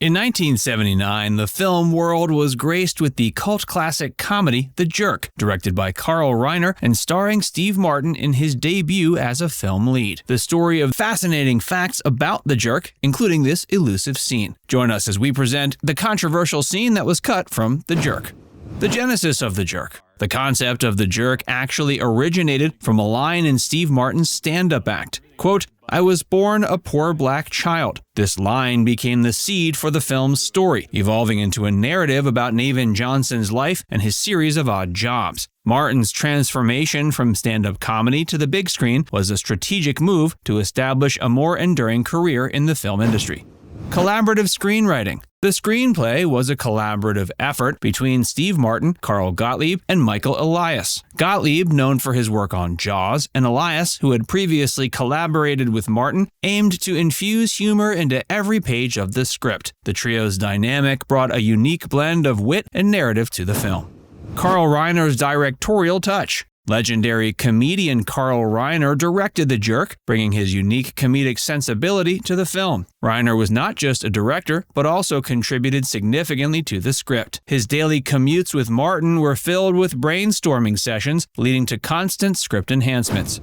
In 1979, the film world was graced with the cult classic comedy The Jerk, directed by Carl Reiner and starring Steve Martin in his debut as a film lead. The story of fascinating facts about The Jerk, including this elusive scene. Join us as we present the controversial scene that was cut from The Jerk. The genesis of The Jerk. The concept of The Jerk actually originated from a line in Steve Martin's stand-up act. Quote, "I was born a poor black child." This line became the seed for the film's story, evolving into a narrative about Navin Johnson's life and his series of odd jobs. Martin's transformation from stand-up comedy to the big screen was a strategic move to establish a more enduring career in the film industry. Collaborative screenwriting. The screenplay was a collaborative effort between Steve Martin, Carl Gottlieb, and Michael Elias. Gottlieb, known for his work on Jaws, and Elias, who had previously collaborated with Martin, aimed to infuse humor into every page of the script. The trio's dynamic brought a unique blend of wit and narrative to the film. Carl Reiner's directorial touch. Legendary comedian Carl Reiner directed The Jerk, bringing his unique comedic sensibility to the film. Reiner was not just a director, but also contributed significantly to the script. His daily commutes with Martin were filled with brainstorming sessions, leading to constant script enhancements.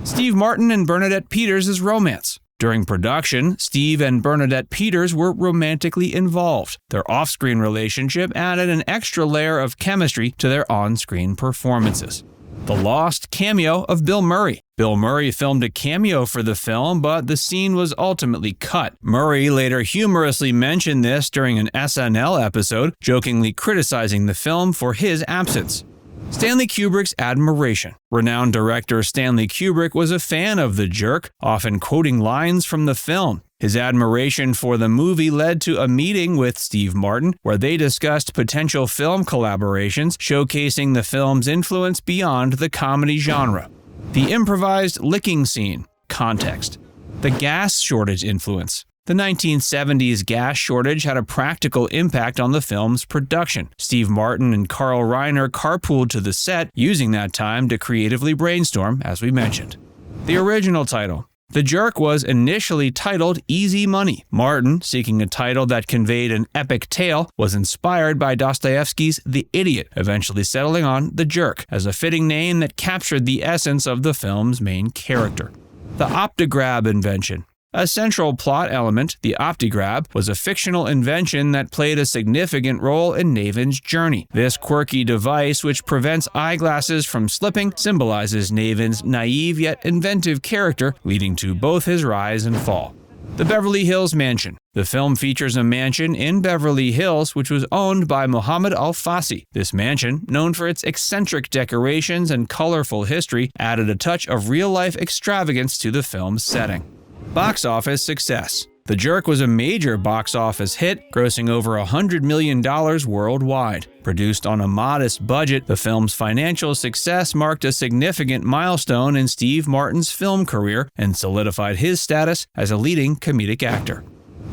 Steve Martin and Bernadette Peters' romance. During production, Steve and Bernadette Peters were romantically involved. Their off-screen relationship added an extra layer of chemistry to their on-screen performances. The lost cameo of Bill Murray. Bill Murray filmed a cameo for the film, but the scene was ultimately cut. Murray later humorously mentioned this during an SNL episode, jokingly criticizing the film for his absence. Stanley Kubrick's admiration. Renowned director Stanley Kubrick was a fan of The Jerk, often quoting lines from the film. His admiration for the movie led to a meeting with Steve Martin, where they discussed potential film collaborations, showcasing the film's influence beyond the comedy genre. The improvised licking scene. Context. The gas shortage influence. The 1970s gas shortage had a practical impact on the film's production. Steve Martin and Carl Reiner carpooled to the set, using that time to creatively brainstorm, as we mentioned. The original title. The Jerk was initially titled Easy Money. Martin, seeking a title that conveyed an epic tale, was inspired by Dostoevsky's The Idiot, eventually settling on The Jerk as a fitting name that captured the essence of the film's main character. The Opti-Grab Invention. A central plot element, the Opti-Grab, was a fictional invention that played a significant role in Navin's journey. This quirky device, which prevents eyeglasses from slipping, symbolizes Navin's naive yet inventive character, leading to both his rise and fall. The Beverly Hills Mansion. The film features a mansion in Beverly Hills which was owned by Mohammed Al-Fassi. This mansion, known for its eccentric decorations and colorful history, added a touch of real-life extravagance to the film's setting. Box office success. The Jerk was a major box office hit, grossing over $100 million worldwide. Produced on a modest budget, the film's financial success marked a significant milestone in Steve Martin's film career and solidified his status as a leading comedic actor.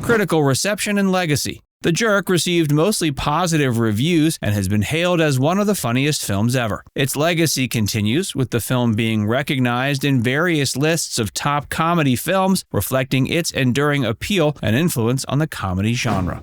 Critical reception and legacy. The Jerk received mostly positive reviews and has been hailed as one of the funniest films ever. Its legacy continues, with the film being recognized in various lists of top comedy films, reflecting its enduring appeal and influence on the comedy genre.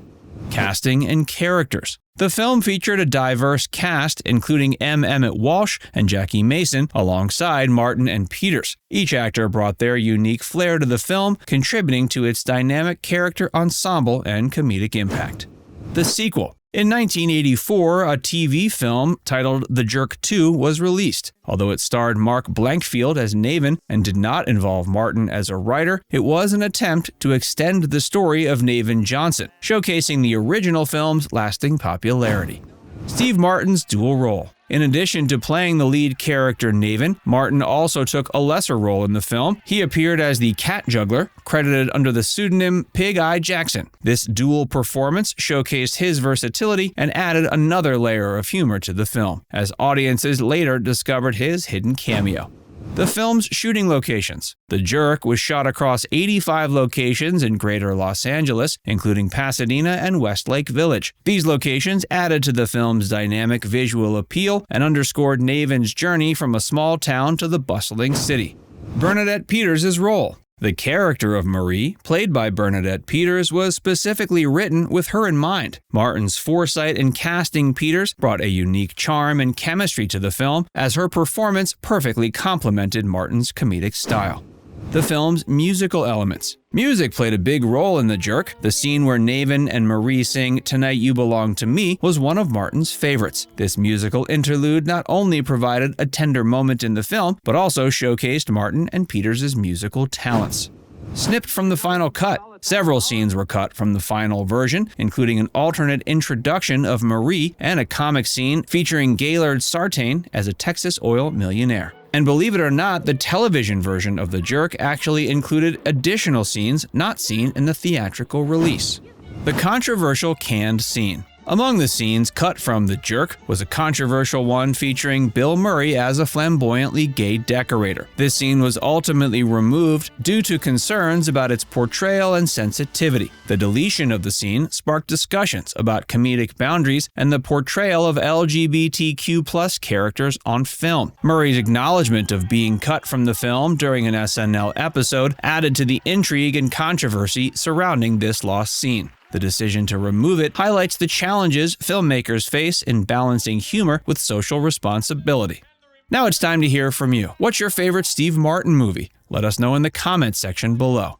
Casting and characters. The film featured a diverse cast, including M. Emmett Walsh and Jackie Mason, alongside Martin and Peters. Each actor brought their unique flair to the film, contributing to its dynamic character ensemble and comedic impact. The sequel. In 1984, a TV film titled The Jerk 2 was released. Although it starred Mark Blankfield as Navin and did not involve Martin as a writer, it was an attempt to extend the story of Navin Johnson, showcasing the original film's lasting popularity. Steve Martin's dual role. In addition to playing the lead character Navin, Martin also took a lesser role in the film. He appeared as the cat juggler, credited under the pseudonym Pig Eye Jackson. This dual performance showcased his versatility and added another layer of humor to the film, as audiences later discovered his hidden cameo. The film's shooting locations. The Jerk was shot across 85 locations in greater Los Angeles, including Pasadena and Westlake Village. These locations added to the film's dynamic visual appeal and underscored Navin's journey from a small town to the bustling city. Bernadette Peters' role. The character of Marie, played by Bernadette Peters, was specifically written with her in mind. Martin's foresight in casting Peters brought a unique charm and chemistry to the film, as her performance perfectly complemented Martin's comedic style. The film's musical elements. Music played a big role in The Jerk. The scene where Naven and Marie sing "Tonight You Belong to Me" was one of Martin's favorites. This musical interlude not only provided a tender moment in the film, but also showcased Martin and Peters' musical talents. Snipped from the final cut. Several scenes were cut from the final version, including an alternate introduction of Marie and a comic scene featuring Gaylord Sartain as a Texas oil millionaire. And believe it or not, the television version of The Jerk actually included additional scenes not seen in the theatrical release. The controversial canned scene. Among the scenes cut from The Jerk was a controversial one featuring Bill Murray as a flamboyantly gay decorator. This scene was ultimately removed due to concerns about its portrayal and sensitivity. The deletion of the scene sparked discussions about comedic boundaries and the portrayal of LGBTQ+ characters on film. Murray's acknowledgement of being cut from the film during an SNL episode added to the intrigue and controversy surrounding this lost scene. The decision to remove it highlights the challenges filmmakers face in balancing humor with social responsibility. Now it's time to hear from you. What's your favorite Steve Martin movie? Let us know in the comments section below.